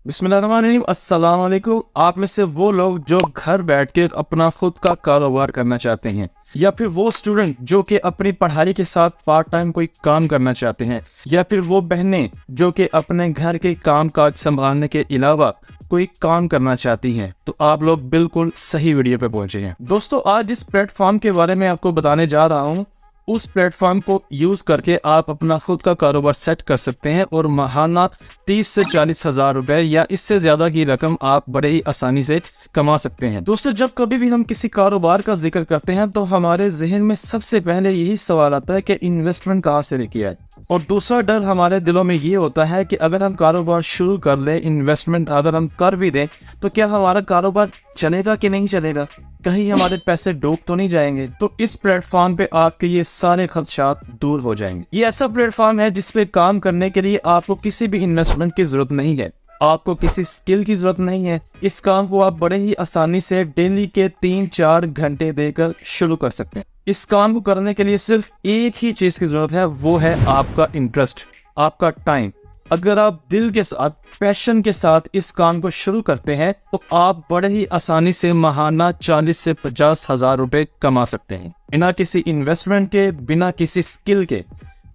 बिस्मिल्लाहिर्रहमानिर्रहीम। अस्सलाम वालेकुम। आप में से वो लोग जो घर बैठ के अपना खुद का कारोबार करना चाहते हैं, या फिर वो स्टूडेंट जो कि अपनी पढ़ाई के साथ पार्ट टाइम कोई काम करना चाहते हैं, या फिर वो बहनें जो कि अपने घर के काम काज संभालने के अलावा कोई काम करना चाहती हैं, तो आप लोग बिल्कुल सही वीडियो पे पहुंचे हैं। दोस्तों, आज जिस प्लेटफॉर्म के बारे में आपको बताने जा रहा हूँ, उस प्लेटफॉर्म को यूज करके आप अपना खुद का कारोबार सेट कर सकते हैं और माहाना 30 से 40 हजार रुपए या इससे ज्यादा की रकम आप बड़े ही आसानी से कमा सकते हैं। दोस्तों, जब कभी भी हम किसी कारोबार का जिक्र करते हैं तो हमारे जहन में सबसे पहले यही सवाल आता है कि इन्वेस्टमेंट कहाँ से किया है, और दूसरा डर हमारे दिलों में ये होता है कि अगर हम कारोबार शुरू कर लें, इन्वेस्टमेंट अगर हम कर भी दें, तो क्या हमारा कारोबार चलेगा कि नहीं चलेगा, कहीं हमारे पैसे डूब तो नहीं जाएंगे। तो इस प्लेटफॉर्म पे आपके ये सारे खदशात दूर हो जाएंगे। ये ऐसा प्लेटफॉर्म है जिसपे काम करने के लिए आपको किसी भी इन्वेस्टमेंट की जरूरत नहीं है, आपको किसी स्किल की जरूरत नहीं है। इस काम को आप बड़े ही आसानी से डेली के 3-4 घंटे देकर शुरू कर सकते हैं। इस काम को करने के लिए सिर्फ एक ही चीज की जरूरत है, वो है आपका इंटरेस्ट, आपका टाइम। अगर आप दिल के साथ, पैशन के साथ इस काम को शुरू करते हैं तो आप बड़े ही आसानी से माहाना 40 से 50 हजार रुपए कमा सकते हैं, बिना किसी इन्वेस्टमेंट के, बिना किसी स्किल के,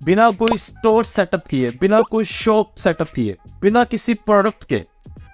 बिना कोई स्टोर सेटअप किए, बिना कोई शॉप सेटअप किए, बिना किसी प्रोडक्ट के।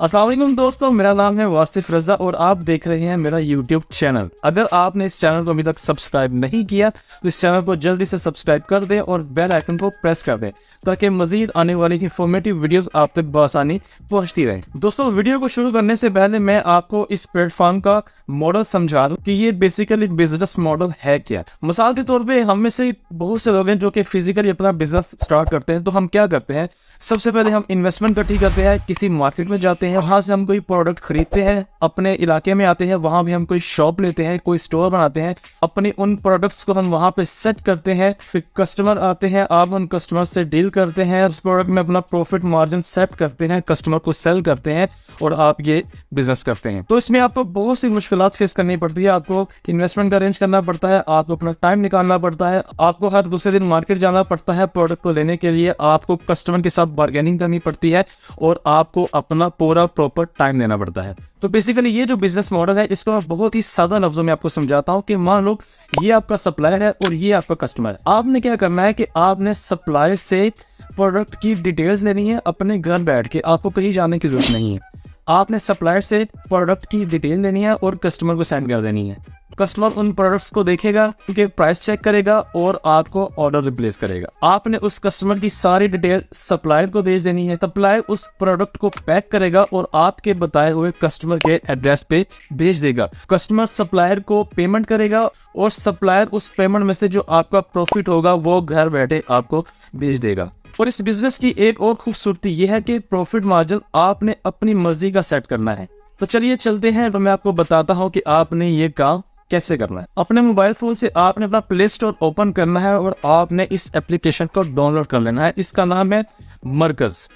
अस्सलाम वालेकुम दोस्तों, मेरा नाम है वासिफ रजा और आप देख रहे हैं मेरा यूट्यूब चैनल। अगर आपने इस चैनल को अभी तक सब्सक्राइब नहीं किया तो इस चैनल को जल्दी से सब्सक्राइब कर दें और बेल आइकन को प्रेस कर दें ताकि मजीद आने वाली इंफॉर्मेटिव वीडियोस आप तक बआसानी पहुंचती रहे। दोस्तों, वीडियो को शुरू करने से पहले मैं आपको इस प्लेटफॉर्म का मॉडल समझा दूं कि ये बेसिकली बिजनेस मॉडल है क्या। मिसाल के तौर पे हम में से बहुत से लोग हैं जो कि फिजिकली अपना बिजनेस स्टार्ट करते हैं। तो हम क्या करते हैं, सबसे पहले हम इन्वेस्टमेंट इकट्ठी करते हैं, किसी मार्केट में जाते हैं, वहां से हम कोई प्रोडक्ट खरीदते हैं, अपने इलाके में आते हैं, वहां भी हम कोई शॉप लेते हैं, कोई स्टोर बनाते हैं, अपनी उन प्रोडक्ट्स को हम वहां पे सेट करते हैं। फिर कस्टमर आते हैं, आप उन कस्टमर से डील करते हैं, उस प्रोडक्ट में अपना प्रॉफिट मार्जिन सेट करते हैं, कस्टमर को सेल करते हैं और आप ये बिजनेस करते हैं। तो इसमें आपको बहुत सी मुश्किलात फेस करनी पड़ती है। आपको इन्वेस्टमेंट अरेंज करना पड़ता है, आपको अपना टाइम निकालना पड़ता है, आपको हर दूसरे दिन मार्केट जाना पड़ता है प्रोडक्ट को लेने के लिए, आपको कस्टमर के साथ बार्गेनिंग करनी पड़ती है और आपको अपना पूरा प्रॉपर टाइम देना पड़ता है। तो बेसिकली ये जो बिजनेस मॉडल है, इसको मैं बहुत ही सादा लफ्जों में आपको समझाता हूँ कि मान लो ये आपका सप्लायर है और ये आपका कस्टमर है। आपने क्या करना है कि आपने सप्लायर से प्रोडक्ट की डिटेल्स लेनी है अपने घर बैठ के, आपको कहीं जाने की जरूरत नहीं है। आपने सप्लायर से प्रोडक्ट की डिटेल लेनी है और कस्टमर को सेंड कर देनी है। कस्टमर उन प्रोडक्ट्स को देखेगा, उनके प्राइस चेक करेगा और आपको ऑर्डर रिप्लेस करेगा। आपने उस कस्टमर की सारी डिटेल सप्लायर को भेज देनी है। सप्लायर उस प्रोडक्ट को पैक करेगा और आपके बताए हुए कस्टमर के एड्रेस पे भेज देगा। कस्टमर सप्लायर को पेमेंट करेगा और सप्लायर उस पेमेंट में से जो आपका प्रॉफिट होगा वो घर बैठे आपको भेज देगा। और इस बिजनेस की एक और खूबसूरती यह है कि प्रॉफिट मार्जिन आपने अपनी मर्जी का सेट करना है। तो चलिए चलते हैं, तो मैं आपको बताता हूं कि आपने ये काम कैसे करना है। अपने मोबाइल फोन से आपने अपना प्ले स्टोर ओपन करना है और आपने इस एप्लीकेशन को डाउनलोड कर लेना है। इसका नाम है मरकज।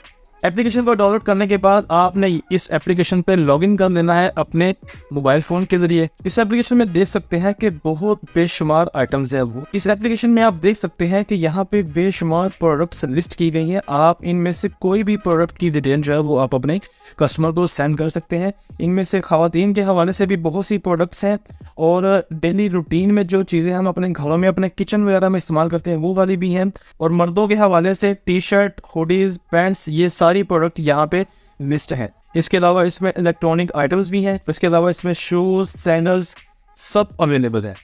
एप्लीकेशन को डाउनलोड करने के बाद आपने इस एप्लीकेशन पे लॉगिन कर लेना है अपने मोबाइल फोन के जरिए। इस एप्लीकेशन में देख सकते हैं कि बहुत बेशुमार आइटम्स है। वो इस एप्लीकेशन में आप देख सकते हैं कि यहाँ पे बेशुमार प्रोडक्ट्स लिस्ट की गई हैं। आप इनमें से कोई भी प्रोडक्ट की डिटेल जो है वो आप अपने कस्टमर को सेंड कर सकते हैं। इनमें से खवातीन के हवाले से भी बहुत सी प्रोडक्ट्स हैं और डेली रूटीन में जो चीज़ें हम अपने घरों में, अपने किचन वगैरह में इस्तेमाल करते हैं वो वाली भी हैं। और मर्दों के हवाले से टी शर्ट, हुडीज, पैंट्स, ये सारी प्रोडक्ट यहाँ पे लिस्ट है। इसके अलावा इसमें इलेक्ट्रॉनिक आइटम्स भी हैं। इसके अलावा इसमें शूज, सैंडल्स सब अवेलेबल है।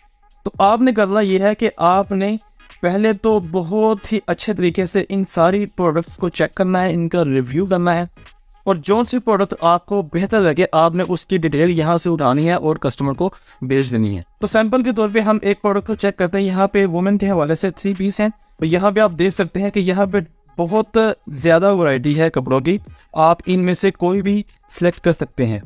तो आपने करना ये है कि आपने पहले तो बहुत ही अच्छे तरीके से इन सारी प्रोडक्ट्स को चेक करना है, इनका रिव्यू करना है और जो सी प्रोडक्ट आपको बेहतर लगे आपने उसकी डिटेल यहाँ से उठानी है और कस्टमर को भेज देनी है। तो सैंपल के तौर पे हम एक प्रोडक्ट को चेक करते हैं। यहाँ पे वुमेन के हवाले से 3 पीस हैं। तो यहाँ पे आप देख सकते हैं कि यहाँ पे बहुत ज़्यादा वैरायटी है कपड़ों की, आप इनमें से कोई भी सिलेक्ट कर सकते हैं।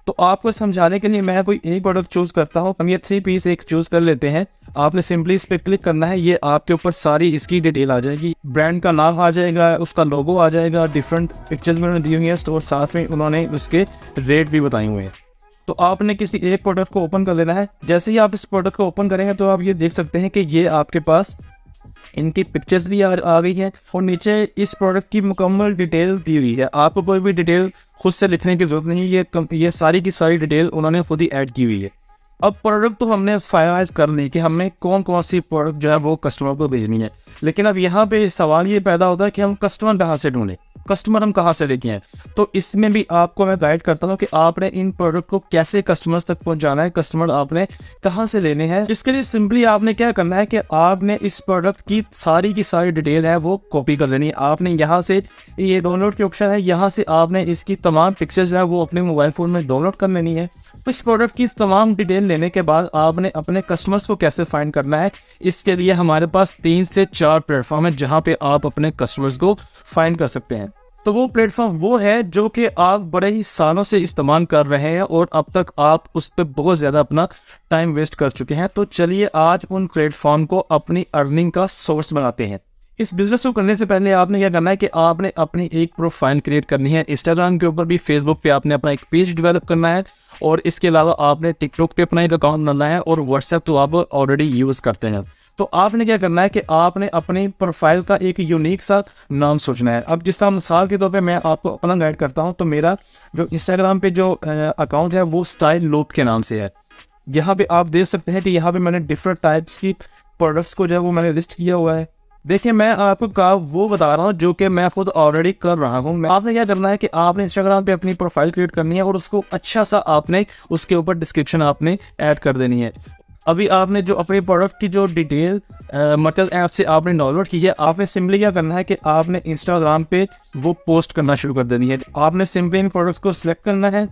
तो आपको समझाने के लिए मैं कोई एक प्रोडक्ट चूज करता हूँ। हम ये 3 पीस एक चूज कर लेते हैं। आपने सिंपली इस पर क्लिक करना है, ये आपके ऊपर सारी इसकी डिटेल आ जाएगी, ब्रांड का नाम आ जाएगा, उसका लोगो आ जाएगा, डिफरेंट पिक्चर्स में उन्होंने दी हुई है और साथ में उन्होंने उसके रेट भी बताए हुए हैं। तो आपने किसी एक प्रोडक्ट को ओपन कर लेना है। जैसे ही आप इस प्रोडक्ट को ओपन करेंगे तो आप ये देख सकते हैं कि ये आपके पास इनकी पिक्चर्स भी आ गई हैं और नीचे इस प्रोडक्ट की मुकम्मल डिटेल दी हुई है। आपको कोई भी डिटेल खुद से लिखने की ज़रूरत नहीं, ये सारी की सारी डिटेल उन्होंने खुद ही ऐड की हुई है। अब प्रोडक्ट तो हमने फाइनलाइज कर ली कि हमें कौन कौन सी प्रोडक्ट जो है वो कस्टमर को भेजनी है, लेकिन अब यहाँ पे सवाल ये पैदा होता है कि हम कस्टमर कहाँ से ढूंढें, कस्टमर हम कहाँ से लेके आए। तो इसमें भी आपको मैं गाइड करता हूँ कि आपने इन प्रोडक्ट को कैसे कस्टमर्स तक पहुँचाना है, कस्टमर आपने कहाँ से लेने हैं। इसके लिए सिंपली आपने क्या करना है कि आपने इस प्रोडक्ट की सारी डिटेल है वो कॉपी कर लेनी है। आपने यहाँ से ये डाउनलोड की ऑप्शन है, यहाँ से आपने इसकी तमाम पिक्चर्स है वो अपने मोबाइल फ़ोन में डाउनलोड कर लेनी है। इस प्रोडक्ट की तमाम डिटेल लेने के बाद आपने अपने कस्टमर्स को कैसे फाइंड करना है, इसके लिए हमारे पास 3 से 4 प्लेटफॉर्म है जहां पे आप अपने कस्टमर्स को फाइंड कर सकते हैं। तो वो प्लेटफॉर्म वो है जो कि आप बड़े ही सालों से इस्तेमाल कर रहे हैं और अब तक आप उस पर बहुत ज़्यादा अपना टाइम वेस्ट कर चुके हैं। तो चलिए आज उन प्लेटफॉर्म को अपनी अर्निंग का सोर्स बनाते हैं। इस बिजनेस को करने से पहले आपने क्या करना है कि आपने अपनी एक प्रोफाइल क्रिएट करनी है इंस्टाग्राम के ऊपर भी, फेसबुक पे आपने अपना एक पेज डेवलप करना है और इसके अलावा आपने टिकटॉक पे अपना एक अकाउंट बनाना है और व्हाट्सएप तो आप ऑलरेडी यूज़ करते हैं। तो आपने क्या करना है कि आपने अपनी प्रोफाइल का एक यूनिक सा नाम सोचना है। अब जिस तरह मिसाल के तौर पे मैं आपको अपना गाइड करता हूं, तो मेरा जो इंस्टाग्राम पे जो अकाउंट है वो स्टाइल लूप के नाम से है। यहाँ पे आप देख सकते हैं कि यहाँ पे मैंने डिफरेंट टाइप्स की प्रोडक्ट्स को जो है वो मैंने लिस्ट किया हुआ है। देखिए मैं आपको का वो बता रहा हूँ जो कि मैं खुद ऑलरेडी कर रहा हूँ। आपने क्या करना है कि आपने इंस्टाग्राम पे अपनी प्रोफाइल क्रिएट करनी है और उसको अच्छा सा आपने उसके ऊपर डिस्क्रिप्शन आपने ऐड कर देनी है। अभी आपने जो अपने प्रोडक्ट की जो डिटेल मतलब ऐप से आपने डाउनलोड की है, आपने सिंपली क्या करना है कि आपने इंस्टाग्राम पे वो पोस्ट करना शुरू कर देनी है। आपने सिंपली इन प्रोडक्ट्स को सिलेक्ट करना है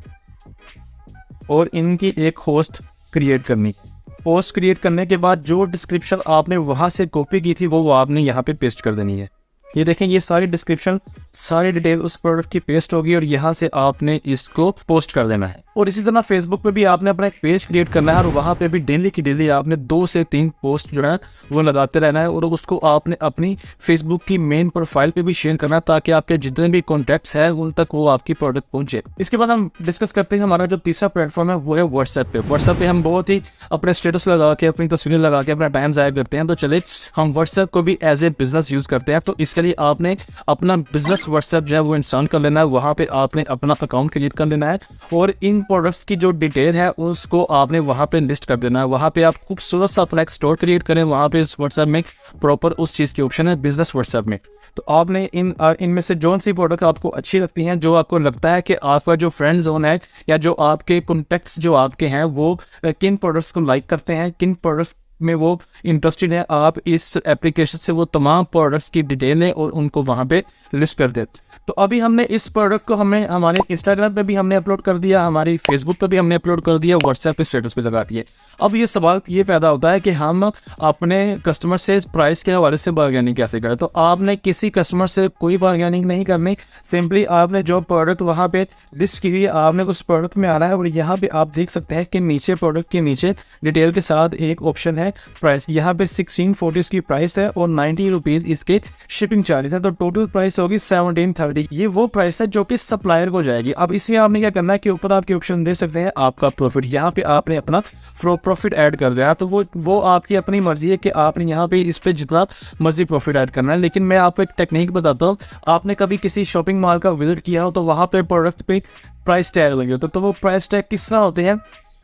और इनकी एक होस्ट क्रिएट करनी है। पोस्ट क्रिएट करने के बाद जो डिस्क्रिप्शन आपने वहाँ से कॉपी की थी वो आपने यहाँ पे पेस्ट कर देनी है। ये देखें, ये सारी डिस्क्रिप्शन सारी डिटेल उस प्रोडक्ट की पेस्ट होगी और यहाँ से आपने इसको पोस्ट कर देना है। और इसी तरह फेसबुक पे भी आपने अपना एक पेज क्रिएट करना है और वहाँ पे भी डेली की डेली आपने 2 से 3 पोस्ट जो है वो लगाते रहना है और उसको आपने अपनी फेसबुक की मेन प्रोफाइल पे भी शेयर करना है ताकि आपके जितने भी कॉन्टैक्ट्स हैं उन तक वो आपकी प्रोडक्ट पहुंचे। इसके बाद हम डिस्कस करते हैं हमारा जो तीसरा प्लेटफॉर्म है वो है व्हाट्सएप पे। व्हाट्सएप पे हम बहुत ही अपने स्टेटस लगा के, अपनी तस्वीरें लगा के अपना टाइम ज़ाया करते हैं। तो चले हम व्हाट्सएप को भी एज ए बिजनेस यूज़ करते हैं। तो इसके लिए आपने अपना बिजनेस व्हाट्सएप जो है वो इंस्टॉल कर लेना है। वहाँ पे आपने अपना अकाउंट क्रिएट कर लेना है और इन प्रोडक्ट्स की जो डिटेल है उसको आपने वहाँ पे लिस्ट कर देना है। वहाँ पे आप खूबसूरत सा अपना एक स्टोर क्रिएट करें। वहाँ पे इस व्हाट्सएप में प्रॉपर उस चीज़ की ऑप्शन है बिजनेस व्हाट्सएप में। तो आपने इनमें से जो सी प्रोडक्ट आपको अच्छी लगती हैं, जो आपको लगता है कि आपका जो फ्रेंड जोन है या जो आपके कॉन्टेक्ट्स जो आपके हैं वो किन प्रोडक्ट्स को लाइक करते हैं, किन प्रोडक्ट्स में वो इंटरेस्टेड है, आप इस एप्लीकेशन से वो तमाम प्रोडक्ट्स की डिटेल लें और उनको वहाँ पे लिस्ट कर दें। तो अभी हमने इस प्रोडक्ट को हमने हमारे इंस्टाग्राम पे भी हमने अपलोड कर दिया, हमारी फेसबुक पे भी हमने अपलोड कर दिया, व्हाट्सएप पे स्टेटस पे लगा दिए। अब ये सवाल ये पैदा होता है कि हम अपने कस्टमर से प्राइस के हवाले से बार्गेनिंग कैसे करें। तो आपने किसी कस्टमर से कोई बार्गेनिंग नहीं करनी, सिंपली आपने जो प्रोडक्ट वहाँ पे लिस्ट की हुई है आपने उस प्रोडक्ट में आना है और यहाँ पे आप देख सकते हैं कि नीचे प्रोडक्ट के नीचे डिटेल के साथ एक ऑप्शन है प्राइस। यहाँ पे 1640 की प्राइस है और 90 रुपीज़ इसके शिपिंग चार्जेस है। तो टोटल प्राइस होगी 1730। ये वो प्राइस है जो कि सप्लायर को जाएगी। अब इसमें आपने क्या करना है कि ऊपर आपके ऑप्शन दे सकते हैं आपका प्रॉफिट, यहाँ पे आपने अपना प्रॉफिट ऐड कर दिया। तो वो आपकी अपनी मर्जी है कि आपने यहाँ पे इस पे जितना मर्जी प्रॉफिट ऐड करना है। लेकिन मैं आपको एक टेक्निक बताता हूँ, आपने कभी किसी शॉपिंग मॉल का विजिट किया हो तो वहाँ पे प्रोडक्ट पे प्राइस टैग लगे होते, तो वो प्राइस टैग किस तरह होते हैं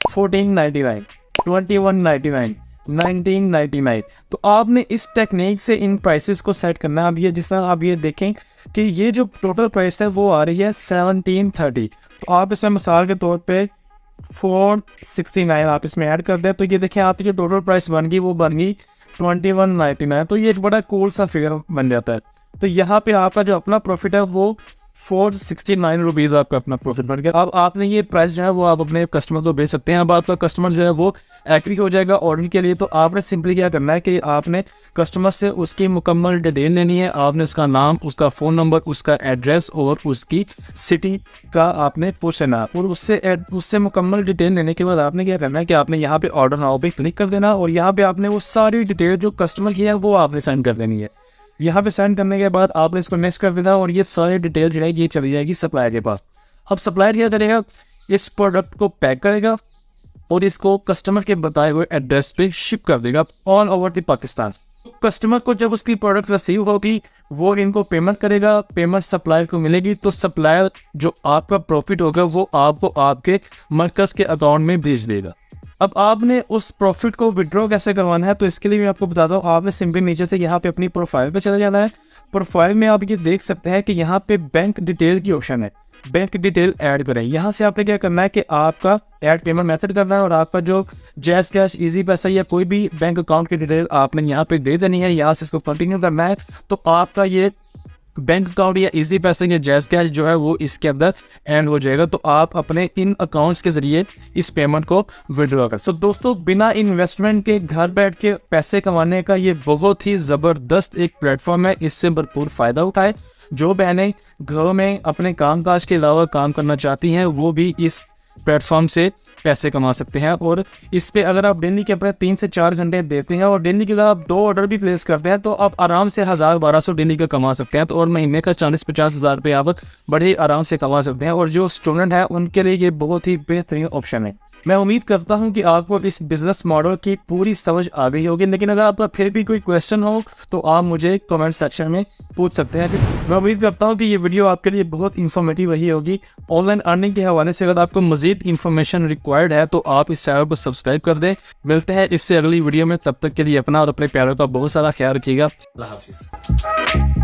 1499, 2199, 1999। तो आपने इस टेक्निक से इन प्राइसेस को सेट करना है। अब ये जिस तरह आप ये देखें कि ये जो टोटल प्राइस है वो आ रही है 1730। तो आप इसमें मिसाल के तौर पे 469 आप इसमें ऐड कर दें तो ये देखें आपकी जो टोटल प्राइस बन गई वो बन गई 2199। तो ये एक बड़ा कूल सा फिगर बन जाता है। तो यहाँ पे आपका जो अपना प्रॉफिट है वो 469 रुपीज़ आपका अपना प्रॉफिट बन गया। अब आपने ये प्राइस जो है वो आप अपने कस्टमर को भेज सकते हैं। अब आपका कस्टमर जो है वो एग्री हो जाएगा ऑर्डर के लिए। तो आपने सिंपली क्या करना है कि आपने कस्टमर से उसकी मुकम्मल डिटेल लेनी है। आपने उसका नाम, उसका फ़ोन नंबर, उसका एड्रेस और उसकी सिटी का आपने पूछ लेना और उससे मुकम्मल डिटेल लेने के बाद आपने क्या करना है कि आपने यहाँ पे ऑर्डर नाउ पे क्लिक कर देना और यहाँ पे आपने वो सारी डिटेल जो कस्टमर की है वो आपने सेंड कर देनी है। यहाँ पे सेंड करने के बाद आपने इसको नेक्स्ट कर देना और ये सारी डिटेल जो है ये चली जाएगी सप्लायर के पास। अब सप्लायर क्या करेगा, इस प्रोडक्ट को पैक करेगा और इसको कस्टमर के बताए हुए एड्रेस पे शिप कर देगा all over the Pakistan. Customer को जब उसकी प्रोडक्ट रिसीव होगी वो इनको पेमेंट करेगा, पेमेंट सप्लायर को मिलेगी, तो सप्लायर जो आपका प्रॉफिट होगा वो आपको आपके मरकज़ के अकाउंट में भेज देगा। अब आपने उस प्रॉफिट को विड्रॉ कैसे करवाना है, तो इसके लिए मैं आपको बताता हूँ। आपने सिंपली नीचे से यहाँ पे अपनी प्रोफाइल पे चले जाना है। प्रोफाइल में आप ये देख सकते हैं कि यहाँ पे बैंक डिटेल की ऑप्शन है, बैंक डिटेल ऐड करें। यहाँ से आपने क्या करना है कि आपका ऐड पेमेंट मेथड करना है और आपका जो जैज़ कैश, इजी पैसा या कोई भी बैंक अकाउंट की डिटेल आपने यहाँ पे दे देनी है। यहाँ से इसको कंटिन्यू करना है, तो आपका ये बैंक अकाउंट या इजी पैसे या जैज़ कैश जो है वो इसके अंदर एंड हो जाएगा। तो आप अपने इन अकाउंट्स के जरिए इस पेमेंट को विड्रॉ कर। सो दोस्तों, बिना इन्वेस्टमेंट के घर बैठ के पैसे कमाने का ये बहुत ही ज़बरदस्त एक प्लेटफॉर्म है। इससे भरपूर फ़ायदा उठाए। जो बहनें घरों में अपने कामकाज के अलावा काम करना चाहती हैं वो भी इस प्लेटफॉर्म से पैसे कमा सकते हैं। और इस पे अगर आप डेली के अपने 3 से 4 घंटे देते हैं और डेली के अगर आप 2 ऑर्डर भी प्लेस करते हैं तो आप आराम से 1000-1200 डेली का कमा सकते हैं। तो और महीने का 40-50 हज़ार रुपये आप बड़े आराम से कमा सकते हैं। और जो स्टूडेंट है उनके लिए ये बहुत ही बेहतरीन ऑप्शन है। मैं उम्मीद करता हूं कि आपको इस बिजनेस मॉडल की पूरी समझ आ गई होगी। लेकिन अगर आपका फिर भी कोई क्वेश्चन हो तो आप मुझे कमेंट सेक्शन में पूछ सकते हैं। मैं उम्मीद करता हूं कि ये वीडियो आपके लिए बहुत इन्फॉर्मेटिव रही होगी। ऑनलाइन अर्निंग के हवाले से अगर आपको मजीद इन्फॉर्मेशन रिक्वायर्ड है तो आप इस चैनल को सब्सक्राइब कर दें। मिलते हैं इससे अगली वीडियो में, तब तक के लिए अपना और अपने प्यारों का बहुत सारा ख्याल रखिएगा। अल्लाह हाफिज़।